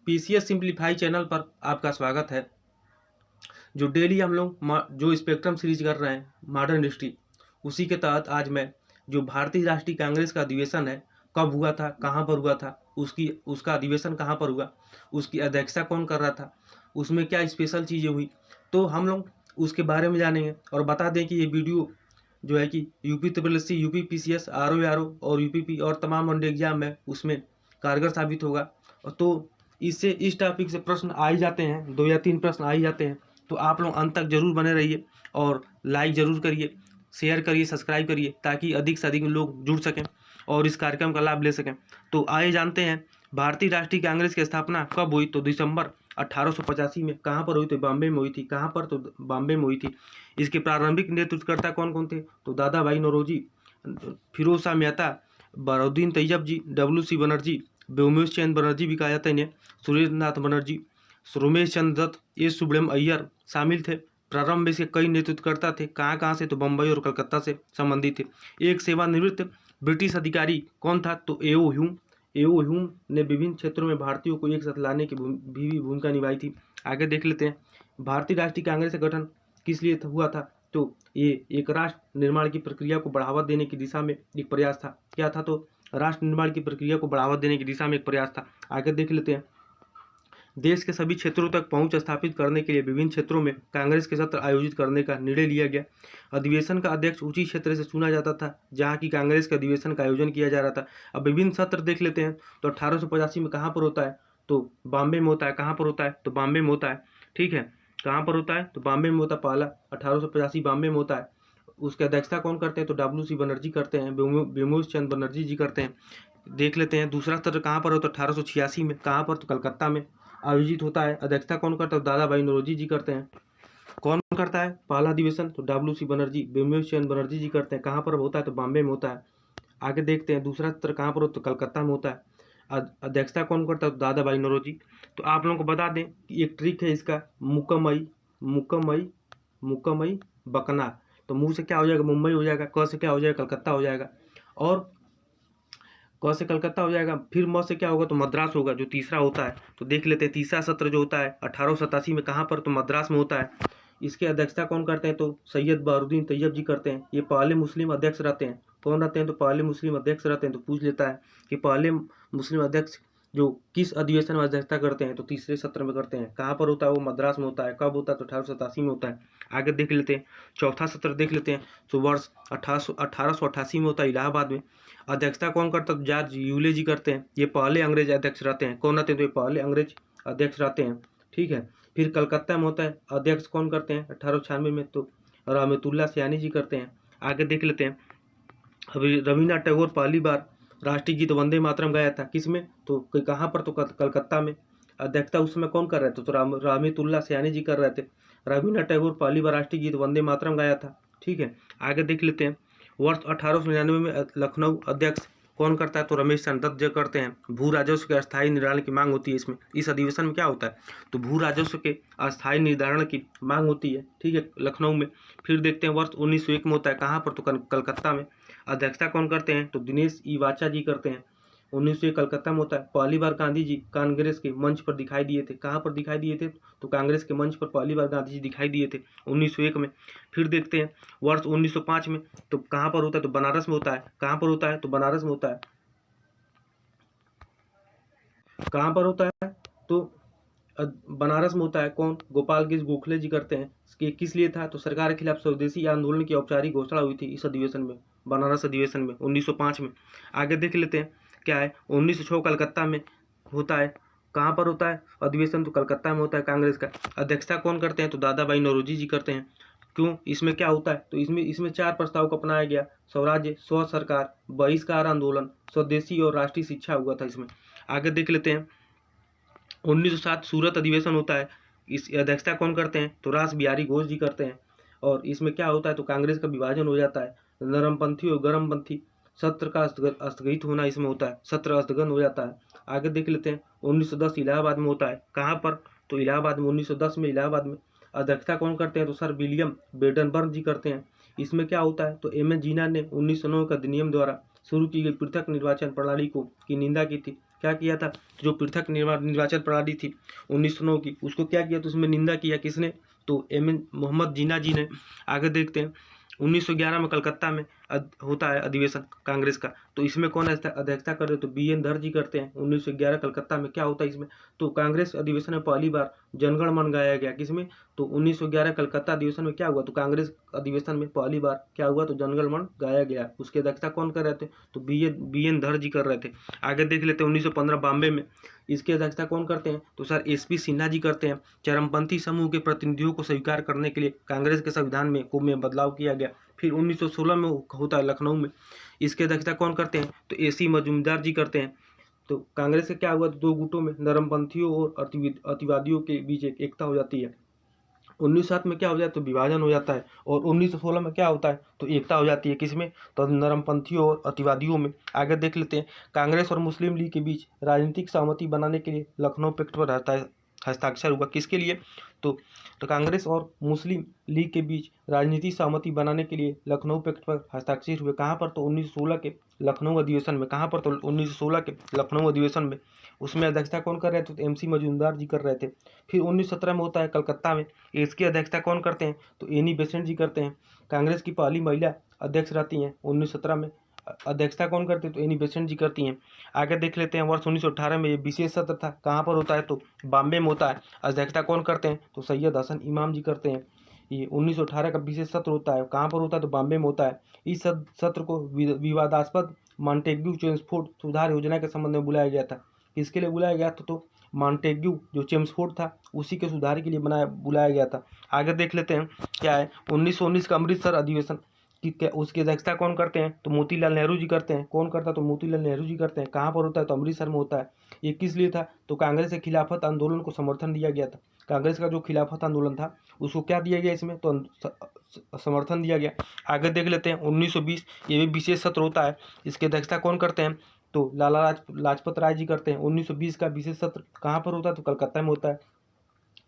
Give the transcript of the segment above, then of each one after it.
PCS simplify channel पर आपका स्वागत है। जो डेली हम लोग जो स्पेक्ट्रम सीरीज कर रहे हैं मॉडर्न हिस्ट्री, उसी के तहत आज मैं जो भारतीय राष्ट्रीय कांग्रेस का अधिवेशन है, कब हुआ था, कहाँ पर हुआ था, उसका अधिवेशन कहाँ पर हुआ, उसकी अध्यक्षता कौन कर रहा था, उसमें क्या स्पेशल चीज़ें हुई, तो हम लोग उसके बारे में जानेंगे। और बता दें कि ये वीडियो जो है कि UP triple S C, UP PCS, RO और यूपीपी और तमाम वनडे एग्जाम है उसमें कारगर साबित होगा। तो इससे इस टॉपिक से प्रश्न आ ही जाते हैं, 2 या 3 प्रश्न आ ही जाते हैं। तो आप लोग अंत तक जरूर बने रहिए और लाइक ज़रूर करिए, शेयर करिए, सब्सक्राइब करिए, ताकि अधिक से अधिक लोग जुड़ सकें और इस कार्यक्रम का लाभ ले सकें। तो आइए जानते हैं भारतीय राष्ट्रीय कांग्रेस की स्थापना कब हुई। तो दिसंबर 1885 में। कहाँ पर हुई? तो बॉम्बे में हुई थी। कहाँ पर? तो बॉम्बे में हुई थी। इसके प्रारंभिक नेतृत्वकर्ता कौन कौन थे? तो दादा भाई नौरोजी, फिरोज शाह मेहता, बहाउद्दीन तैयब जी, डब्ल्यू.सी. बनर्जी, व्योमेश चंद्र बनर्जी भी कहा जाता है इन्हें, सुरेंद्रनाथ बनर्जी, रोमेश चंद्र दत्त, ए सुब्रमण्यम अय्यर शामिल थे। प्रारंभ में इसके कई नेतृत्वकर्ता थे। कहाँ कहाँ से? तो बम्बई और कलकत्ता से संबंधित थे। एक सेवानिवृत्त ब्रिटिश अधिकारी कौन था? तो एओ ह्यूम। एओ ह्यूम ने विभिन्न क्षेत्रों में भारतीयों को एक साथ लाने की भी भूमिका निभाई थी। आगे देख लेते हैं भारतीय राष्ट्रीय कांग्रेस का गठन किस लिए हुआ था। तो ये एक राष्ट्र निर्माण की प्रक्रिया को बढ़ावा देने की दिशा में एक प्रयास था। क्या था? तो राष्ट्र निर्माण की प्रक्रिया को बढ़ावा देने की दिशा में एक प्रयास था। आगे देख लेते हैं देश के सभी क्षेत्रों तक पहुंच स्थापित करने के लिए विभिन्न क्षेत्रों में कांग्रेस के सत्र आयोजित करने का निर्णय लिया गया। अधिवेशन का अध्यक्ष उसी क्षेत्र से चुना जाता था जहां की कांग्रेस के अधिवेशन का आयोजन किया जा रहा था। अब विभिन्न सत्र देख लेते हैं। तो 1885 में कहाँ पर होता है? तो बॉम्बे में होता है। कहाँ पर होता है? तो बॉम्बे में होता है। ठीक है, कहाँ पर होता है? तो बॉम्बे में होता है। पहला 1885 बॉम्बे में होता है। उसकी अध्यक्षता कौन करते हैं? तो डब्ल्यू.सी. बनर्जी करते हैं, व्योमेश चंद्र बनर्जी जी करते हैं। देख लेते हैं दूसरा सत्र कहाँ पर होता है? 1886 में। कहाँ पर? तो कलकत्ता में आयोजित होता है। अध्यक्षता कौन करता है? दादा भाई नौरोजी जी करते हैं। कौन करता है पहला अधिवेशन? तो डब्ल्यू.सी. बनर्जी, व्योमेश चंद्र बनर्जी जी करते हैं। कहाँ पर होता है? तो बॉम्बे में होता है। आगे देखते हैं दूसरा सत्र कहाँ पर होता है? तो कलकत्ता में होता है। अध्यक्षता कौन करता है? तो दादा भाई नौरोजी। तो आप लोगों को बता दें कि एक ट्रिक है इसका, मुक्कमई मुक्कमई मुक्कमई बकना। तो मुंह से क्या हो जाएगा? मुंबई हो जाएगा। क से क्या हो जाएगा? कलकत्ता हो जाएगा। और क से कलकत्ता हो जाएगा। फिर म से क्या होगा? तो मद्रास होगा, जो तीसरा होता है। तो देख लेते हैं तीसरा सत्र जो होता है 1887 में। कहाँ पर? तो मद्रास में होता है। इसकी अध्यक्षता कौन करते हैं? तो सैयद बहाउद्दीन तैयब जी करते हैं। ये पहले मुस्लिम अध्यक्ष रहते हैं। कौन रहते हैं? तो पहले मुस्लिम अध्यक्ष रहते हैं। तो पूछ लेता है कि पहले मुस्लिम अध्यक्ष जो किस अधिवेशन में अध्यक्षता करते हैं? तो तीसरे सत्र में करते हैं। कहाँ पर होता है? वो मद्रास में होता है। कब होता है? तो 1887 में होता है। आगे देख लेते हैं चौथा सत्र देख लेते हैं। तो वर्ष 1888 में होता है, इलाहाबाद में। अध्यक्षता कौन करता है? जॉर्ज यूले जी करते हैं। ये पहले अंग्रेज अध्यक्ष रहते हैं। कौन रहते हैं? तो ये पहले अंग्रेज अध्यक्ष रहते हैं। ठीक है, फिर कलकत्ता में होता है। अध्यक्ष कौन करते हैं? 1896 में तो रहमतुल्लाह सयानी जी करते हैं। आगे देख लेते हैं रविन्द्रनाथ टैगोर पहली बार राष्ट्रीय गीत वंदे मातरम गाया था। किसमें? तो कहाँ पर? तो कलकत्ता में। अध्यक्षता उस समय कौन कर रहे थे? तो रहमतुल्लाह सयानी जी कर रहे थे। रविन्द्रनाथ टैगोर पहली बार राष्ट्रीय गीत वंदे मातरम गाया था। ठीक है, आगे देख लेते हैं वर्ष 1899 में लखनऊ अध्यक्ष कौन करता है? तो रमेश चंद्र दत्त जी करते हैं। भू राजस्व के अस्थायी निर्धारण की मांग होती है इसमें। इस अधिवेशन में क्या होता है? तो भू राजस्व के अस्थायी निर्धारण की मांग होती है। ठीक है, लखनऊ में। फिर देखते हैं वर्ष 1901 में होता है। कहाँ पर? तो कलकत्ता में। अध्यक्षता कौन करते हैं? तो दिनेश ई वाचा जी करते हैं। 1901 कलकत्ता में होता है। पहली बार गांधी जी कांग्रेस के मंच पर दिखाई दिए थे। कहाँ पर दिखाई दिए थे? तो कांग्रेस के मंच पर पहली बार गांधी जी दिखाई दिए थे 1901 में। फिर देखते हैं वर्ष 1905 में। तो कहाँ पर होता है? तो बनारस में होता है। कहाँ पर होता है? तो बनारस में होता है। कहाँ पर होता है? तो बनारस में होता है। कौन? गोपाल गिज गोखले जी करते हैं। किस लिए था? तो सरकार के खिलाफ स्वदेशी आंदोलन की औपचारिक घोषणा हुई थी इस अधिवेशन में, बनारस अधिवेशन में 1905 में। आगे देख लेते हैं क्या है। 1906 कलकत्ता में होता है। कहाँ पर होता है अधिवेशन? तो कलकत्ता में होता है कांग्रेस का। अध्यक्षता कौन करते हैं? तो दादा भाई नौरोजी जी करते हैं। क्यों? इसमें क्या होता है? तो इसमें 4 प्रस्ताव को अपनाया गया। स्वराज्य, स्व सरकार, बहिष्कार आंदोलन, स्वदेशी और राष्ट्रीय शिक्षा हुआ था इसमें। आगे देख लेते हैं 1907 सूरत अधिवेशन होता है। इस अध्यक्षता कौन करते हैं? तो रास बिहारी घोष जी करते हैं। और इसमें क्या होता है? तो कांग्रेस का विभाजन हो जाता है। नरमपंथी और गर्मपंथी सत्र का स्थगित होना इसमें होता है। सत्र स्थगन हो जाता है। आगे देख लेते हैं 1910 इलाहाबाद में होता है। कहाँ पर? तो इलाहाबाद में 1910 में इलाहाबाद में। अध्यक्षता कौन करते हैं? तो सर विलियम बेडनबर्ग जी करते हैं। इसमें क्या होता है? तो एम एन जीना ने 1909 के अधिनियम द्वारा शुरू की गई पृथक निर्वाचन प्रणाली की निंदा की थी। क्या किया था, जो पृथक निर्वाचन प्रणाली थी 1909 की, उसको क्या किया, तो उसमें निंदा किया किसने, तो एम.एन. मोहम्मद जिन्ना जी ने। आगे देखते हैं 1911 में कलकत्ता में होता है अधिवेशन कांग्रेस का, तो इसमें कौन अध्यक्षता कर रहे, तो बी.एन. धर जी करते हैं। 1911 कलकत्ता में क्या होता है इसमें, तो कांग्रेस अधिवेशन में पहली बार जनगण मन गाया गया किसमें, तो 1911 कलकत्ता अधिवेशन में क्या हुआ, तो कांग्रेस अधिवेशन में पहली बार क्या हुआ, तो जनगण मन गाया गया। उसकी अध्यक्षता कौन कर रहे थे, तो बी.एन. धर जी कर रहे थे। आगे देख लेते हैं 1915 बॉम्बे में, इसकी अध्यक्षता कौन करते हैं, तो सर एस.पी. सिन्हा जी करते हैं। चरमपंथी समूह के प्रतिनिधियों को स्वीकार करने के लिए कांग्रेस के संविधान में बदलाव किया गया। फिर 1916 में होता है लखनऊ में, इसकी अध्यक्षता कौन करते हैं, तो ए.सी. मजूमदार जी करते हैं। तो कांग्रेस से क्या हुआ, तो दो गुटों में नरमपंथियों और अतिवादियों के बीच एक एकता हो जाती है। 1907 में क्या हो जाता है, तो विभाजन हो जाता है, और 1916 में क्या होता है, तो एकता हो जाती है किसमें, तो नरमपंथियों और अतिवादियों में। आगे देख लेते हैं कांग्रेस और मुस्लिम लीग के बीच राजनीतिक सहमति बनाने के लिए लखनऊ पैक्ट पर हस्ताक्षर हुआ। किसके लिए, तो कांग्रेस और मुस्लिम लीग के बीच राजनीतिक सहमति बनाने के लिए लखनऊ पैक्ट पर हस्ताक्षर हुए। कहाँ पर, तो 1916 के लखनऊ अधिवेशन में। कहाँ पर, तो 1916 के लखनऊ अधिवेशन में। उसमें अध्यक्षता कौन कर रहे थे, तो एम.सी. मजूमदार जी कर रहे थे। फिर 1917 में होता है कलकत्ता में, इसकी अध्यक्षता कौन करते हैं, तो एनी बेसेंट जी करते हैं। कांग्रेस की पहली महिला अध्यक्ष रहती हैं 1917 में। अध्यक्षता कौन करते हैं, तो एनी बेसेंट जी करती हैं। आगे देख लेते हैं वर्ष 1918 में ये विशेष सत्र था। कहाँ पर होता है, तो बॉम्बे में होता है। अध्यक्षता कौन करते हैं, तो सैयद हसन इमाम जी करते हैं। ये 1918 का विशेष सत्र होता है। कहाँ पर होता है, तो बॉम्बे में होता है। इस सत्र को विवादास्पद मॉन्टेग्यू चेम्सफोर्ड सुधार योजना के संबंध में बुलाया गया था। किसके लिए बुलाया गया था, तो मॉन्टेग्यू जो चेम्सफोर्ड था उसी के सुधार के लिए बुलाया गया था। आगे देख लेते हैं क्या है 1919 का अमृतसर अधिवेशन की उसकी अध्यक्षता कौन करते हैं, तो मोतीलाल नेहरू जी करते हैं। कौन करता है, तो मोतीलाल नेहरू जी करते हैं। कहाँ पर होता है, तो अमृतसर में होता है। ये किस लिए था, तो कांग्रेस के खिलाफत आंदोलन को समर्थन दिया गया था। कांग्रेस का जो खिलाफत आंदोलन था उसको क्या दिया गया इसमें, तो समर्थन दिया गया। आगे देख लेते हैं 1920, ये भी विशेष सत्र होता है। इसकी अध्यक्षता कौन करते हैं, तो लाला लाजपत राय जी करते हैं। 1920 का विशेष सत्र कहाँ पर होता है, तो कलकत्ता में होता है।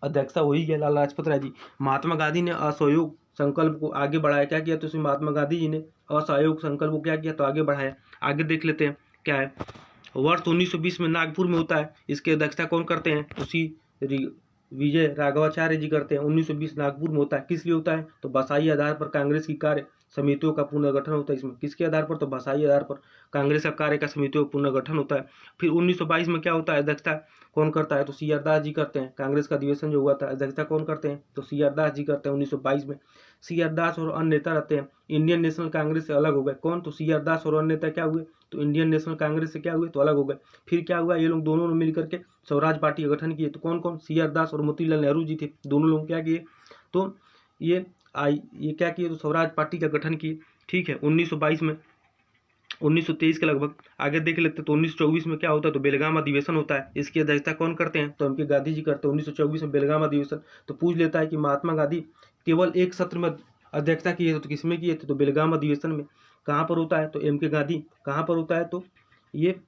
अध्यक्षता हो ही गया लाला लाजपत राय जी। महात्मा गांधी ने असहयोग संकल्प को आगे बढ़ाया। क्या किया, तो उसमें महात्मा गांधी जी ने असहयोग संकल्प को क्या किया, तो आगे बढ़ाया। आगे देख लेते हैं क्या है वर्ष 1920 में नागपुर में होता है। इसकी अध्यक्षता कौन करते हैं, उसी विजय राघवाचार्य जी करते हैं। 1920 नागपुर में होता है। किस लिए होता है, तो भाषाई आधार पर कांग्रेस की कार्य समितियों का पुनर्गठन होता है। इसमें किसके आधार पर, तो भाषाई आधार पर कांग्रेस का कार्य का समितियों का पुनर्गठन होता है। फिर 1922 में क्या होता है, अध्यक्षता कौन करता है, तो सी आर दास जी करते हैं। कांग्रेस का अधिवेशन जो हुआ था अध्यक्षता कौन करते हैं, तो सी आर दास जी करते हैं 1922 में। सी आर दास और अन्य नेता रहते हैं। इंडियन नेशनल कांग्रेस से अलग हो गए। कौन, तो सी आर दास और अन्य नेता क्या हुए, तो इंडियन नेशनल कांग्रेस से क्या हुए, तो अलग हो गए। फिर क्या हुआ, ये लोग दोनों ने मिलकर के स्वराज पार्टी का गठन किए। तो कौन कौन, सी आर दास और मोतीलाल नेहरू जी थे। दोनों लोग क्या किए, तो ये क्या किए, तो स्वराज पार्टी का गठन किए। ठीक है 1922 में। 1923 के लगभग आगे देख लेते हैं तो 1924 में क्या होता है, तो बेलगाम अधिवेशन होता है। इसकी अध्यक्षता कौन करते हैं, तो एम.के. गांधी जी करते हैं। 1924 में बेलगाम अधिवेशन। तो पूछ लेता है कि महात्मा गांधी केवल एक सत्र में अध्यक्षता किए थे, तो किसमें किए थे, तो बेलगाम अधिवेशन में। कहाँ पर होता है, तो एम.के. गांधी कहाँ पर होता है, तो ये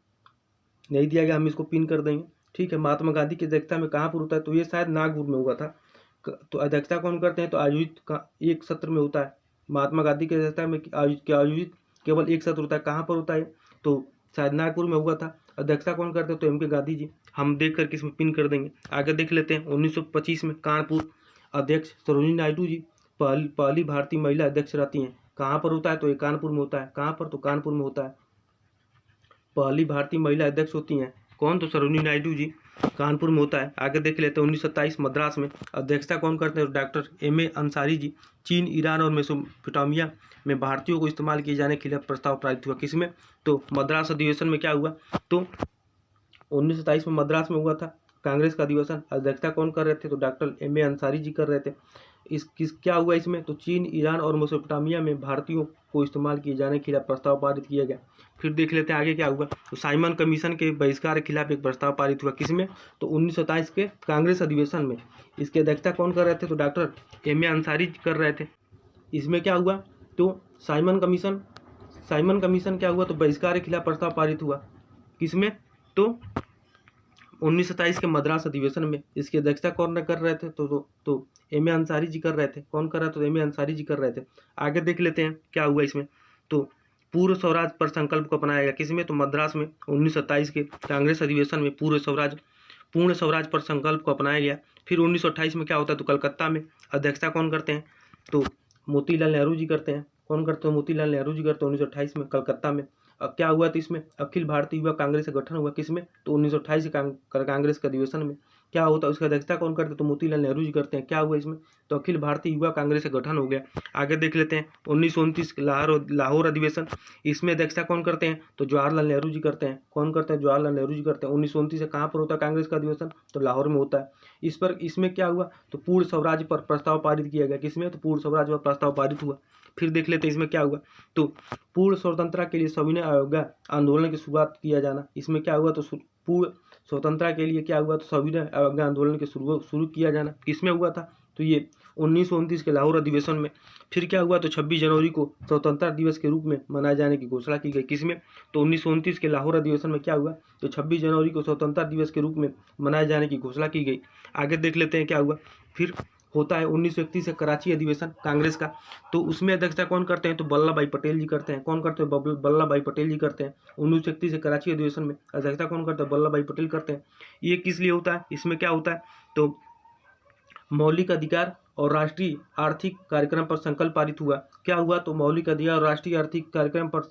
नहीं दिया गया, हम इसको पिन कर देंगे। ठीक है महात्मा गांधी की अध्यक्षता में कहाँ पर होता है, तो ये शायद नागपुर में हुआ था। तो अध्यक्षता कौन करते हैं, तो आयोजित का एक सत्र में होता है। महात्मा गांधी की अध्यक्षता में आयोजित केवल एक सत्र होता है। कहाँ पर होता है, तो शायद नागपुर में हुआ था। अध्यक्षता कौन करते हैं, तो एम.के. गांधी जी। हम देख करके इसमें पिन कर देंगे। आगे देख लेते हैं 1925 में कानपुर अध्यक्ष सरोजिनी नायडू जी पहली भारतीय महिला अध्यक्ष रहती हैं। कहाँ पर होता है, तो ये कानपुर में होता है। कहाँ पर, तो कानपुर में होता है। पहली भारतीय महिला अध्यक्ष होती हैं कौन, तो सरोजिनी नायडू जी। कानपुर में होता है। आगे देख लेते हैं 1927 मद्रास में अध्यक्षता कौन करते हैं, डॉक्टर M.A. अंसारी जी। चीन, ईरान और मेसोपोटामिया में भारतीयों को इस्तेमाल किए जाने के लिए प्रस्ताव पारित हुआ। किसमें, तो मद्रास अधिवेशन में क्या हुआ, तो 1927 में मद्रास में हुआ था कांग्रेस का अधिवेशन। अध्यक्षता कौन कर रहे थे, तो डॉक्टर M.A. अंसारी जी कर रहे थे। क्या हुआ इसमें, तो चीन, ईरान और मेसोपोटामिया में भारतीयों को इस्तेमाल किए जाने के खिलाफ प्रस्ताव पारित किया गया। फिर देख लेते हैं आगे क्या हुआ, तो साइमन कमीशन के बहिष्कार के खिलाफ एक प्रस्ताव पारित हुआ। किसमें, तो 1927 के कांग्रेस अधिवेशन में। इसकी अध्यक्षता कौन कर रहे थे, तो डॉक्टर M.A. अंसारी कर रहे थे। इसमें क्या हुआ, तो साइमन कमीशन क्या हुआ, तो बहिष्कार के खिलाफ प्रस्ताव पारित हुआ। किसमें, तो 1927 के मद्रास अधिवेशन में। इसकी अध्यक्षता कौन कर रहे थे, तो M.A. अंसारी जी कर रहे थे। कौन कर रहे थे, तो M.A. अंसारी जी कर रहे थे। आगे देख लेते हैं क्या हुआ इसमें, तो पूर्ण स्वराज पर संकल्प को अपनाया गया, किसमें? तो मद्रास में 1927 के कांग्रेस अधिवेशन में पूर्ण स्वराज पर संकल्प को अपनाया गया। फिर 1928 में क्या होता है? तो कलकत्ता में अध्यक्षता कौन करते हैं? तो मोतीलाल नेहरू जी करते हैं। कौन करते हैं? मोतीलाल नेहरू जी करते हैं 1928 में कलकत्ता में। अब क्या हुआ? तो इसमें अखिल भारतीय युवा कांग्रेस का गठन हुआ, किसमें? तो 1928 के कांग्रेस के अधिवेशन में। क्या होता है? उसकी अध्यक्षता कौन करते हैं? तो मोतीलाल नेहरू जी करते हैं। क्या हुआ इसमें? तो अखिल भारतीय युवा कांग्रेस का गठन हो गया। आगे देख लेते हैं 1929 लाहौर अधिवेशन। इसमें अध्यक्षता कौन करते हैं? तो जवाहरलाल नेहरू जी करते हैं। कौन करते हैं? जवाहरलाल नेहरू जी करते हैं। 1929 से कहाँ पर होता है कांग्रेस का अधिवेशन? तो लाहौर में होता है। इसमें क्या हुआ? तो पूर्ण स्वराज पर प्रस्ताव पारित किया गया, किसमें? तो पूर्ण स्वराज पर प्रस्ताव पारित हुआ। फिर देख लेते हैं इसमें क्या हुआ। तो पूर्ण स्वतंत्रता के लिए सविनय अवज्ञा आंदोलन की शुरुआत किया जाना। इसमें क्या हुआ? तो पूर्ण स्वतंत्रता के लिए क्या हुआ? तो सविनय अवज्ञा आंदोलन के शुरू किया जाना। किसमें हुआ था? तो ये 1929 के लाहौर अधिवेशन में। फिर क्या हुआ? तो 26 जनवरी को स्वतंत्रता दिवस के रूप में मनाए जाने की घोषणा की गई, किसमें? तो 1929 के लाहौर अधिवेशन में क्या हुआ? तो 26 जनवरी को स्वतंत्रता दिवस के रूप में मनाए जाने की घोषणा की गई। आगे देख लेते हैं क्या हुआ। फिर होता है 1931 से कराची अधिवेशन कांग्रेस का। तो उसमें अध्यक्षता कौन करते हैं? तो वल्लभ भाई पटेल जी करते हैं। कौन करते हैं? वल्लभ भाई पटेल जी करते हैं। 1931 से कराची अधिवेशन में अध्यक्षता कौन करते हैं? वल्लभ भाई पटेल करते हैं। ये किस लिए होता है? इसमें क्या होता है? तो मौलिक अधिकार और राष्ट्रीय आर्थिक कार्यक्रम पर संकल्प पारित हुआ। क्या हुआ? तो मौलिक अधिकार और राष्ट्रीय आर्थिक कार्यक्रम पर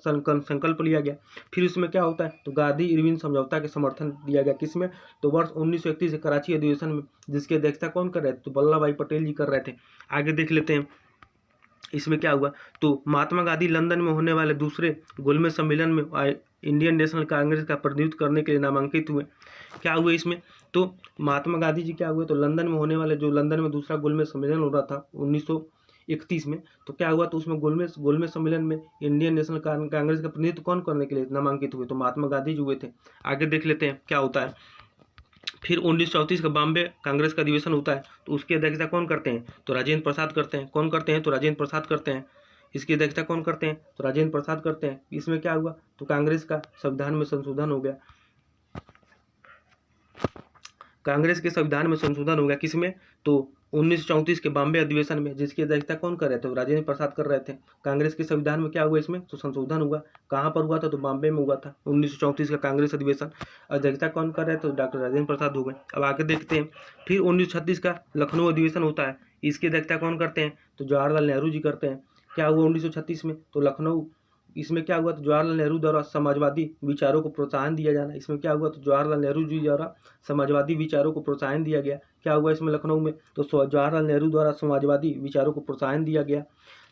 संकल्प लिया गया। फिर इसमें क्या होता है? तो गांधी इरविन समझौता के समर्थन दिया गया, किसमें? तो वर्ष 1931 से कराची अधिवेशन में, जिसकी अध्यक्षता कौन कर रहे थे? तो वल्लभ भाई पटेल जी कर रहे थे। आगे देख लेते हैं इसमें क्या हुआ। तो महात्मा गांधी लंदन में होने वाले दूसरे गोलमेज सम्मेलन में इंडियन नेशनल कांग्रेस का प्रतिनिधित्व करने के लिए नामांकित हुए। क्या हुए इसमें? तो महात्मा गांधी जी क्या हुए? तो लंदन में होने वाले, जो लंदन में दूसरा गोलमेज सम्मेलन हो रहा था 1931 में, तो क्या हुआ? तो उसमें गोलमेज सम्मेलन में इंडियन नेशनल कांग्रेस का प्रतिनिधित्व कौन करने के लिए नामांकित हुए? तो महात्मा गांधी जी हुए थे। आगे देख लेते हैं क्या होता है। फिर 1934 का बॉम्बे कांग्रेस का अधिवेशन होता है। तो उसकी अध्यक्षता कौन करते हैं? तो राजेंद्र प्रसाद करते हैं। कौन करते हैं? तो राजेंद्र प्रसाद करते हैं। इसकी अध्यक्षता कौन करते हैं? तो राजेंद्र प्रसाद करते हैं। इसमें क्या हुआ? तो कांग्रेस का संविधान में संशोधन हो गया। कांग्रेस के संविधान में संशोधन हो गया, किसमें? तो 1934 के बॉम्बे अधिवेशन में, जिसकी अध्यक्षता कौन कर रहे थे? राजेंद्र प्रसाद कर रहे थे। कांग्रेस के संविधान में क्या हुआ इसमें? तो संशोधन हुआ। कहाँ पर हुआ था? तो बॉम्बे में हुआ था 1934 का कांग्रेस अधिवेशन। अध्यक्षता कौन कर रहे थे? तो डॉक्टर राजेंद्र प्रसाद हो गए। अब आगे देखते हैं। फिर 1936 का लखनऊ अधिवेशन होता है। इसकी अध्यक्षता कौन करते हैं? तो जवाहरलाल नेहरू जी करते हैं। क्या हुआ 1936 में? तो लखनऊ, इसमें क्या हुआ? तो जवाहरलाल नेहरू द्वारा समाजवादी विचारों को प्रोत्साहन दिया जाना। इसमें क्या हुआ? तो जवाहरलाल नेहरू जी द्वारा समाजवादी विचारों को प्रोत्साहन दिया गया। क्या हुआ इसमें लखनऊ में? तो जवाहरलाल नेहरू द्वारा समाजवादी विचारों को प्रोत्साहन दिया गया।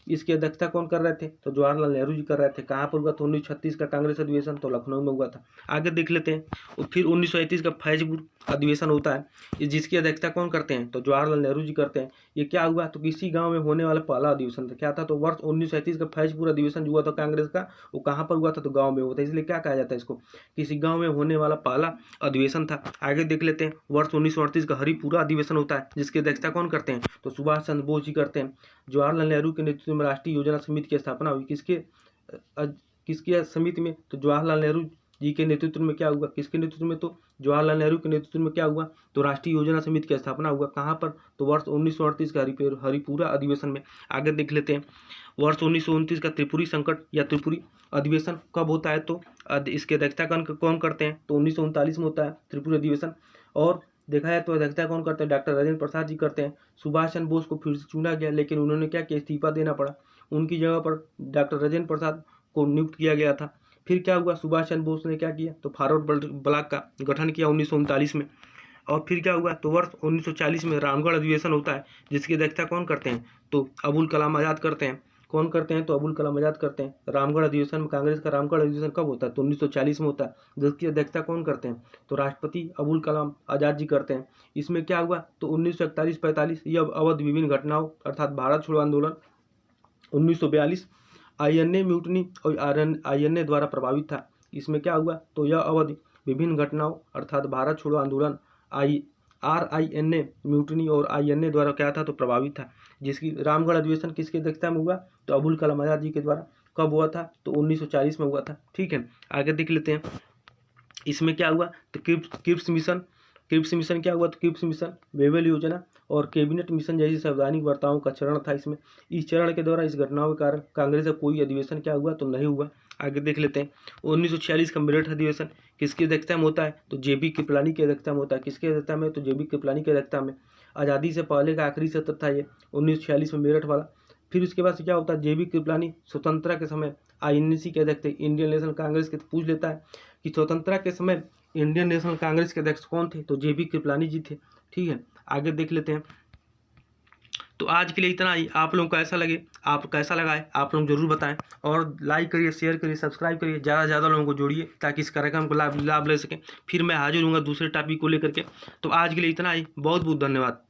इसकी अध्यक्षता कौन कर रहे थे? तो जवाहरलाल नेहरू जी कर रहे थे। कहाँ पर हुआ? तो 1936 का कांग्रेस अधिवेशन तो लखनऊ में हुआ था। आगे देख लेते हैं। और फिर 1931 का फैजपुर अधिवेशन होता है, जिसकी अध्यक्षता कौन करते हैं? तो जवाहरलाल नेहरू जी करते हैं। ये क्या हुआ? तो किसी गांव में होने वाला पहला अधिवेशन था। क्या था? तो वर्ष 1937 का फैजपुर अधिवेशन जो हुआ था कांग्रेस का, वो कहाँ पर हुआ था? तो गाँव में हुआ था। इसलिए क्या कहा जाता है इसको? किसी गाँव में होने वाला पहला अधिवेशन था। आगे देख लेते हैं। वर्ष 1938 का हरिपुरा अधिवेशन होता है, जिसकी अध्यक्षता कौन करते हैं? तो सुभाष चंद्र बोस जी करते हैं। जवाहरलाल नेहरू के नेतृत्व में राष्ट्रीय योजना समिति की स्थापना हुई। किसके समिति में? तो जवाहरलाल नेहरू जी के नेतृत्व में क्या हुआ? किसके नेतृत्व में? तो जवाहरलाल नेहरू के नेतृत्व में क्या हुआ? तो राष्ट्रीय योजना समिति की स्थापना हुआ। कहाँ पर? तो वर्ष 1938 का हरिपुरा अधिवेशन में। आगे देख लेते हैं। वर्ष 1929 का त्रिपुरी संकट या त्रिपुरी अधिवेशन कब होता है? तो इसकी अध्यक्षता कौन करते हैं? तो 1939 में होता है त्रिपुरी अधिवेशन। और देखा जाए तो अध्यक्षता कौन करते हैं? डॉक्टर राजेंद्र प्रसाद जी करते हैं। सुभाष चंद्र बोस को फिर से चुना गया, लेकिन उन्होंने क्या किया? इस्तीफा देना पड़ा। उनकी जगह पर डॉक्टर राजेंद्र प्रसाद को नियुक्त किया गया था। फिर क्या हुआ? सुभाष चंद्र बोस ने क्या किया? तो फॉरवर्ड ब्लॉक का गठन किया 1939 में। और फिर क्या हुआ? तो वर्ष 1940 में रामगढ़ अधिवेशन होता है, जिसकी अध्यक्षता कौन करते हैं? तो अबुल कलाम आज़ाद करते हैं। कौन करते हैं? तो अबुल कलाम आज़ाद करते हैं। रामगढ़ अधिवेशन में, कांग्रेस का रामगढ़ अधिवेशन कब होता है? तो 1940 में होता है, जिसकी अध्यक्षता कौन करते हैं? तो राष्ट्रपति अबुल कलाम आज़ाद जी करते हैं। इसमें क्या हुआ? तो 1941-45 यह अवध विभिन्न घटनाओं अर्थात भारत छोड़ो आंदोलन, 1942 आईएनए म्यूटनी और आईएनए द्वारा प्रभावित था। इसमें क्या हुआ? तो यह अवधि विभिन्न घटनाओं अर्थात भारत छोड़ो आंदोलन, RINA म्यूटनी और आईएनए द्वारा क्या था? तो प्रभावित था। जिसकी रामगढ़ अधिवेशन किसकी अध्यक्षता में हुआ? तो अबुल कलाम आज़ाद जी के द्वारा। कब हुआ था? तो 1940 में हुआ था। ठीक है, आगे देख लेते हैं। इसमें क्या हुआ? तो क्रिप्स मिशन क्या हुआ? तो क्रिप्स मिशन वेवेल योजना और कैबिनेट मिशन जैसी संवैधानिक वार्ताओं का चरण था इसमें। इस चरण के द्वारा इस घटनाओं के कारण कांग्रेस का कोई अधिवेशन क्या हुआ? तो नहीं हुआ। आगे देख लेते हैं। 1946 का मेरठ अधिवेशन किसकी अध्यक्षता में होता है? तो जेबी कृपलानी की अध्यक्षता में होता है। किसकी अध्यक्षता में? तो जेबी कृपलानी की अध्यक्षता में। आज़ादी से पहले का आखिरी सत्र था ये 1946 में मेरठ वाला। फिर उसके बाद से क्या होता है? जेबी कृपलानी स्वतंत्रता के समय आईएनसी के अध्यक्ष थे, इंडियन नेशनल कांग्रेस के। पूछ लेता है कि स्वतंत्रता के समय इंडियन नेशनल कांग्रेस के अध्यक्ष कौन थे? तो जेबी कृपलानी जी थे। ठीक है, आगे देख लेते हैं। तो आज के लिए इतना ही। आप लोगों को कैसा लगा है आप लोग जरूर बताएं, और लाइक करिए, शेयर करिए, सब्सक्राइब करिए, ज़्यादा से ज़्यादा लोगों को जोड़िए ताकि इस कार्यक्रम को लाभ ले सकें। फिर मैं हाजिर हूँगा दूसरे टॉपिक को लेकर के। तो आज के लिए इतना ही। बहुत बहुत धन्यवाद।